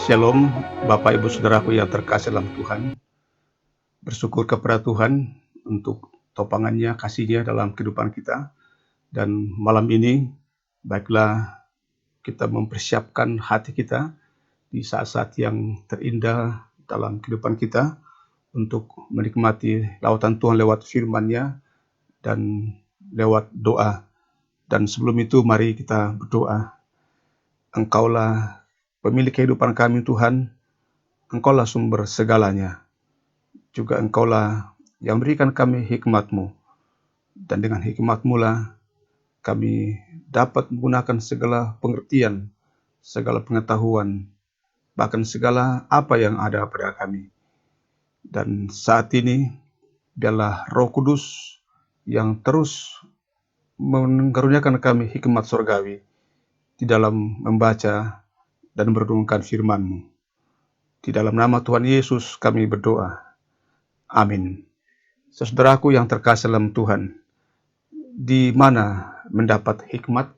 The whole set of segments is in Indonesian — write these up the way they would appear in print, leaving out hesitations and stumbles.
Shalom, Bapak Ibu Saudaraku yang terkasih dalam Tuhan. Bersyukur kepada Tuhan untuk topangannya, kasih-Nya dalam kehidupan kita. Dan malam ini, baiklah kita mempersiapkan hati kita di saat-saat yang terindah dalam kehidupan kita untuk menikmati lautan Tuhan lewat firman-Nya dan lewat doa. Dan sebelum itu mari kita berdoa. Engkaulah pemilik kehidupan kami Tuhan, Engkaulah sumber segalanya. Juga Engkaulah yang berikan kami hikmat-Mu. Dan dengan hikmat-Mu lah kami dapat menggunakan segala pengertian, segala pengetahuan, bahkan segala apa yang ada pada kami. Dan saat ini, biarlah Roh Kudus yang terus mengaruniakan kami hikmat surgawi di dalam membaca dan merenungkan firman-Mu. Di dalam nama Tuhan Yesus kami berdoa. Amin. Saudaraku yang terkasih dalam Tuhan, di mana mendapat hikmat?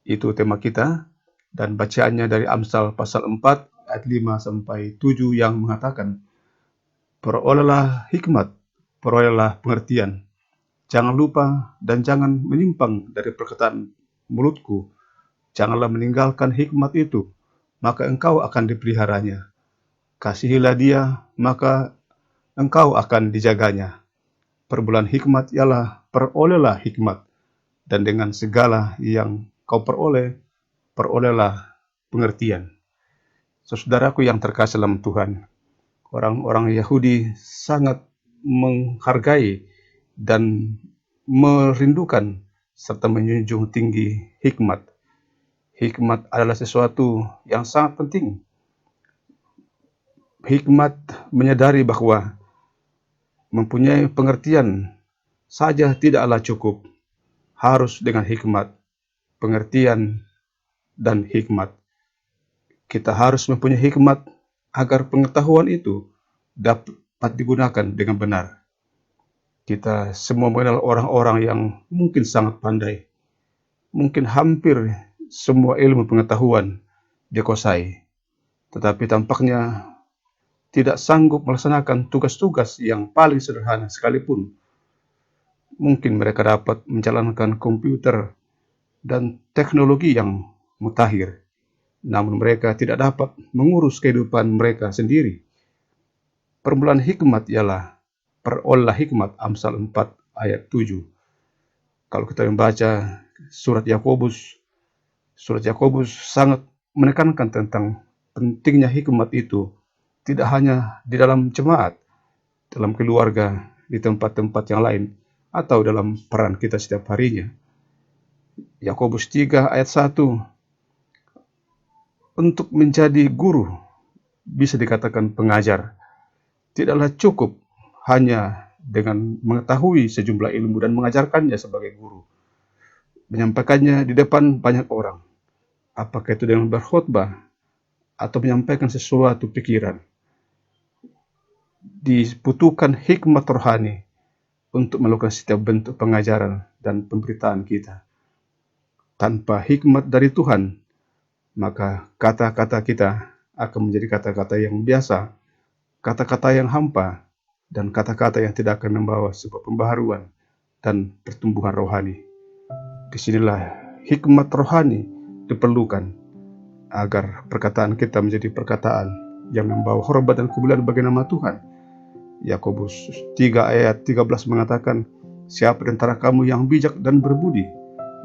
Itu tema kita, dan bacaannya dari Amsal pasal 4 ayat 5 sampai 7 yang mengatakan, perolehlah hikmat, perolehlah pengertian. Jangan lupa dan jangan menyimpang dari perkataan mulutku. Janganlah meninggalkan hikmat itu, maka engkau akan dipeliharanya. Kasihilah dia, maka engkau akan dijaganya. Perbulan hikmat ialah perolehlah hikmat, dan dengan segala yang kau peroleh, perolehlah pengertian. Saudaraku yang terkasih dalam Tuhan, orang-orang Yahudi sangat menghargai dan merindukan serta menjunjung tinggi hikmat. Hikmat adalah sesuatu yang sangat penting. Hikmat menyadari bahwa mempunyai pengertian saja tidaklah cukup. Harus dengan hikmat, pengertian, dan hikmat. Kita harus mempunyai hikmat agar pengetahuan itu dapat digunakan dengan benar. Kita semua mengenal orang-orang yang mungkin sangat pandai. Mungkin hampir semua ilmu pengetahuan dikuasai. Tetapi tampaknya tidak sanggup melaksanakan tugas-tugas yang paling sederhana sekalipun. Mungkin mereka dapat menjalankan komputer dan teknologi yang mutakhir, namun mereka tidak dapat mengurus kehidupan mereka sendiri. Permulaan hikmat ialah perolehlah hikmat, Amsal 4 ayat 7. Kalau kita membaca surat Yakobus sangat menekankan tentang pentingnya hikmat itu, tidak hanya di dalam jemaat, dalam keluarga, di tempat-tempat yang lain, atau dalam peran kita setiap harinya. Yakobus 3 ayat 1, untuk menjadi guru, bisa dikatakan pengajar, tidaklah cukup hanya dengan mengetahui sejumlah ilmu dan mengajarkannya sebagai guru. Menyampaikannya di depan banyak orang, apakah itu dengan berkhotbah atau menyampaikan sesuatu pikiran. Dibutuhkan hikmat rohani untuk melakukan setiap bentuk pengajaran dan pemberitaan kita. Tanpa hikmat dari Tuhan, maka kata-kata kita akan menjadi kata-kata yang biasa, kata-kata yang hampa, dan kata-kata yang tidak akan membawa sebuah pembaharuan dan pertumbuhan rohani. Disinilah hikmat rohani diperlukan agar perkataan kita menjadi perkataan yang membawa hormat dan kemuliaan bagi nama Tuhan. Yakobus 3 ayat 13 mengatakan, siapa di antara kamu yang bijak dan berbudi,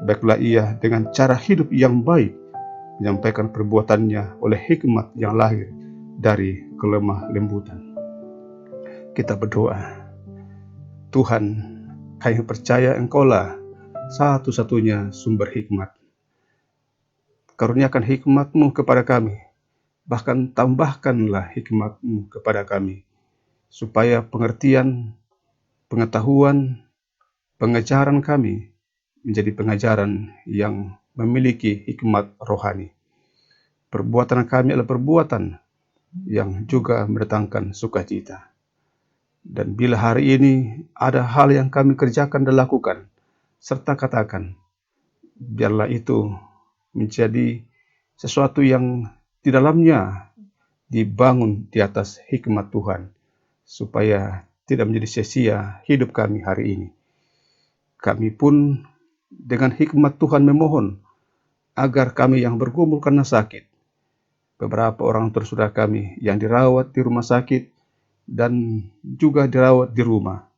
baiklah ia dengan cara hidup yang baik, menyampaikan perbuatannya oleh hikmat yang lahir dari kelemah lembutan. Kita berdoa. Tuhan, kami percaya Engkaulah satu-satunya sumber hikmat. Karuniakan hikmat-Mu kepada kami, bahkan tambahkanlah hikmat-Mu kepada kami, supaya pengertian, pengetahuan, pengajaran kami menjadi pengajaran yang memiliki hikmat rohani. Perbuatan kami adalah perbuatan yang juga mendatangkan sukacita. Dan bila hari ini ada hal yang kami kerjakan dan lakukan, serta katakan, biarlah itu menjadi sesuatu yang di dalamnya dibangun di atas hikmat Tuhan, supaya tidak menjadi sia-sia hidup kami hari ini. Kami pun dengan hikmat Tuhan memohon agar kami yang bergumul karena sakit, beberapa orang saudara kami yang dirawat di rumah sakit dan juga dirawat di rumah,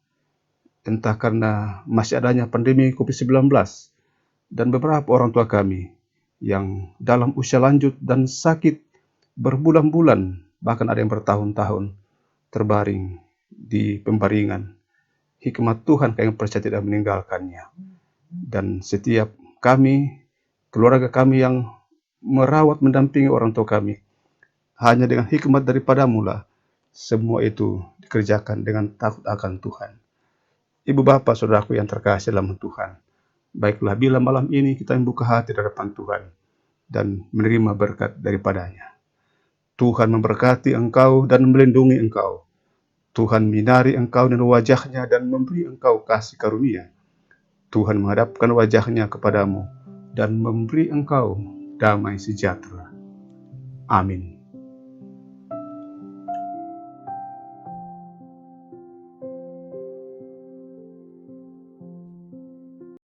entah karena masih adanya pandemi COVID-19, dan beberapa orang tua kami yang dalam usia lanjut dan sakit berbulan-bulan, bahkan ada yang bertahun-tahun terbaring di pembaringan. Hikmat Tuhan kami percaya tidak meninggalkannya. Dan setiap kami, keluarga kami yang merawat mendampingi orang tua kami, hanya dengan hikmat daripadamu lah semua itu dikerjakan dengan takut akan Tuhan. Ibu bapak saudaraku yang terkasih dalam Tuhan, baiklah bila malam ini kita membuka hati di hadapan Tuhan dan menerima berkat daripadanya. Tuhan memberkati engkau dan melindungi engkau. Tuhan minari engkau dengan wajahnya dan memberi engkau kasih karunia. Tuhan menghadapkan wajahnya kepadamu dan memberi engkau damai sejahtera. Amin.